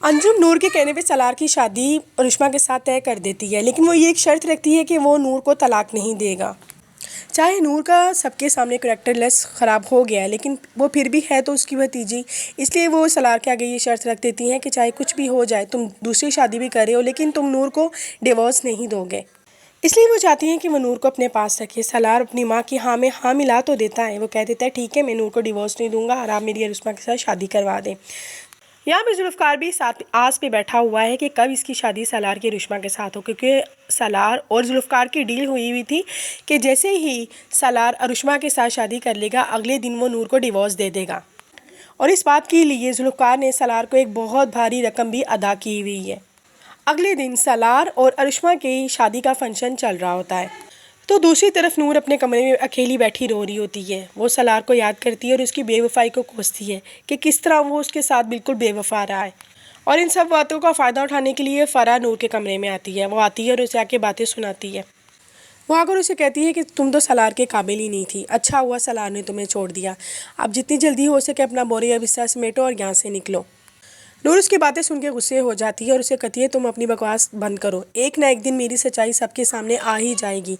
अंजुम नूर के कहने पे सलार की शादी रुश्मा के साथ तय कर देती है, लेकिन वो ये एक शर्त रखती है कि वो नूर को तलाक नहीं देगा। चाहे नूर का सबके सामने करैक्टर लेस ख़राब हो गया है, लेकिन वो फिर भी है तो उसकी भतीजी, इसलिए वो सलार के आगे ये शर्त रख देती हैं कि चाहे कुछ भी हो जाए, तुम दूसरी शादी भी कर रहे हो लेकिन तुम नूर को डिवोर्स नहीं दोगे। इसलिए वो चाहती हैं कि वो नूर को अपने पास रखे। सलार अपनी माँ की हाँ में हाँ मिला तो देता है। वो कह देता है ठीक है, मैं नूर को डिवोर्स नहीं दूंगा और आप मेरी रुश्मा के साथ शादी करवा दें। यहाँ पे जुल्फ़कार भी साथ आस पे बैठा हुआ है कि कब इसकी शादी सलार की रुश्मा के साथ हो, क्योंकि सलार और जुल्फ़कार की डील हुई थी कि जैसे ही सलार रुश्मा के साथ शादी कर लेगा, अगले दिन वो नूर को डिवोर्स दे देगा। और इस बात के लिए जुल्फ़कार ने सलार को एक बहुत भारी रकम भी अदा की हुई है। अगले दिन सलार और रुश्मा की शादी का फंक्शन चल रहा होता है, तो दूसरी तरफ नूर अपने कमरे में अकेली बैठी रो रही होती है। वो सलार को याद करती है और उसकी बेवफाई को कोसती है कि किस तरह वो उसके साथ बिल्कुल बेवफा रहा है। और इन सब बातों का फ़ायदा उठाने के लिए फ़रा नूर के कमरे में आती है। वो आती है और उसे आके बातें सुनाती है। वो आकर उसे कहती है कि तुम तो सलार के काबिल ही नहीं थी, अच्छा हुआ सलार ने तुम्हें छोड़ दिया। अब जितनी जल्दी हो सके अपना बोरी या बिस्तर समेटो और यहाँ से निकलो। नूर उसकी बातें सुन के गुस्से हो जाती है और उसे कहती है तुम अपनी बकवास बंद करो, एक ना एक दिन मेरी सच्चाई सबके सामने आ ही जाएगी।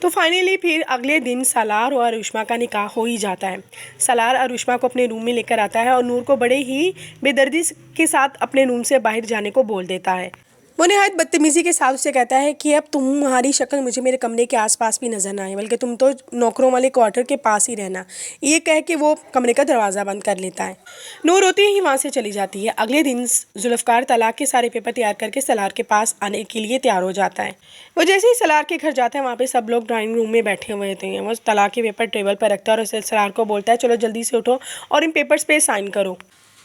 तो फाइनली फिर अगले दिन सलार और रुश्मा का निकाह हो ही जाता है। सलार और रुश्मा को अपने रूम में लेकर आता है और नूर को बड़े ही बेदर्दी के साथ अपने रूम से बाहर जाने को बोल देता है। वो निहायत बदतमीज़ी के साथ उसे कहता है कि अब तुम्हारी शक्ल मुझे मेरे कमरे के आसपास भी नज़र ना आए, बल्कि तुम तो नौकरों वाले क्वार्टर के पास ही रहना। ये कह के वो कमरे का दरवाज़ा बंद कर लेता है। नूर होती ही वहाँ से चली जाती है। अगले दिन जुल्फ़कार तलाक के सारे पेपर तैयार करके सलार के पास आने के लिए तैयार हो जाता है। वो जैसे ही सलार के घर जाता है, वहाँ पे सब लोग ड्राइंग रूम में बैठे हुए होते हैं। वो तलाक के पेपर टेबल पर रखता है और उसे सलार को बोलता है चलो जल्दी से उठो और इन पेपर्स पे साइन करो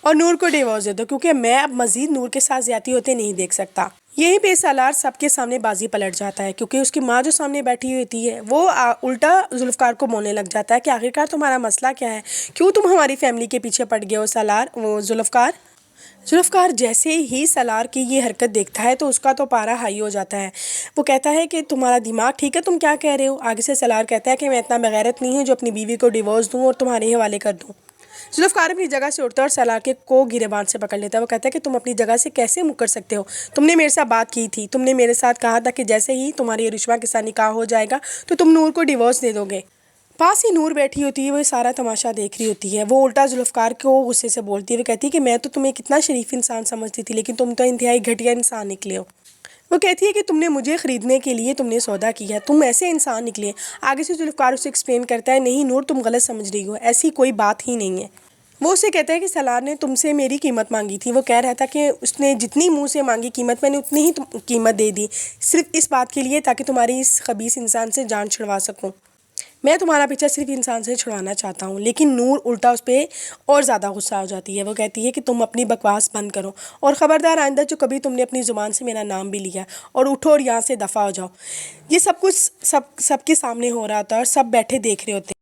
और नूर को डिवोर्स दे दो, क्योंकि मैं अब मज़ीद नूर के साथ ज़्यादती होते नहीं देख सकता। यहीं पे सलार सबके सामने बाजी पलट जाता है, क्योंकि उसकी माँ जो सामने बैठी हुई होती है वो उल्टा जुल्फ़कार को बोलने लग जाता है कि आखिरकार तुम्हारा मसला क्या है, क्यों तुम हमारी फैमिली के पीछे पड़ गए हो जुल्फ़कार जैसे ही सलार की ये हरकत देखता है तो उसका तो पारा हाई हो जाता है। वो कहता है कि तुम्हारा दिमाग ठीक है, तुम क्या कह रहे हो। आगे से सलार कहता है कि मैं इतना बेगैरत नहीं हूँ जो अपनी बीवी को डिवोर्स दूँ और तुम्हारे हवाले कर दूँ। जुल्फ़कार अपनी जगह से उठता है और सलार के को गिरेबान से पकड़ लेता है। वो कहता है कि तुम अपनी जगह से कैसे मुकर सकते हो, तुमने मेरे साथ बात की थी, तुमने मेरे साथ कहा था कि जैसे ही तुम्हारी रुश्मा के साथ निकाह हो जाएगा तो तुम नूर को डिवोर्स दे दोगे। पास ही नूर बैठी होती है, वो सारा तमाशा देख रही होती है। वो उल्टा जुल्फ़कार को गुस्से से बोलती है। वो कहती है कि मैं तो तुम्हें कितना शरीफ इंसान समझती थी, लेकिन तुम तो इंतहाई घटिया इंसान निकले हो। वो कहती है कि तुमने मुझे ख़रीदने के लिए तुमने सौदा किया, तुम ऐसे इंसान निकले। आगे से जुल्फ़कार उसे एक्सप्लेन करता है नहीं नूर, तुम गलत समझ रही हो, ऐसी कोई बात ही नहीं है। वो उसे कहता है कि सलार ने तुमसे मेरी कीमत मांगी थी। वो कह रहा था कि उसने जितनी मुंह से मांगी कीमत मैंने उतनी ही कीमत दे दी, सिर्फ इस बात के लिए ताकि तुम्हारी इस खबीस इंसान से जान छुड़वा सकूं। मैं तुम्हारा पीछा सिर्फ इंसान से छुड़वाना चाहता हूँ। लेकिन नूर उल्टा उस पर और ज़्यादा गुस्सा हो जाती है। वो कहती है कि तुम अपनी बकवास बंद करो और ख़बरदार आइंदा जो कभी तुमने अपनी ज़ुबान से मेरा नाम भी लिया और उठो और यहाँ से दफ़ा हो जाओ। ये सब कुछ सबके सामने हो रहा था और सब बैठे देख रहे होते।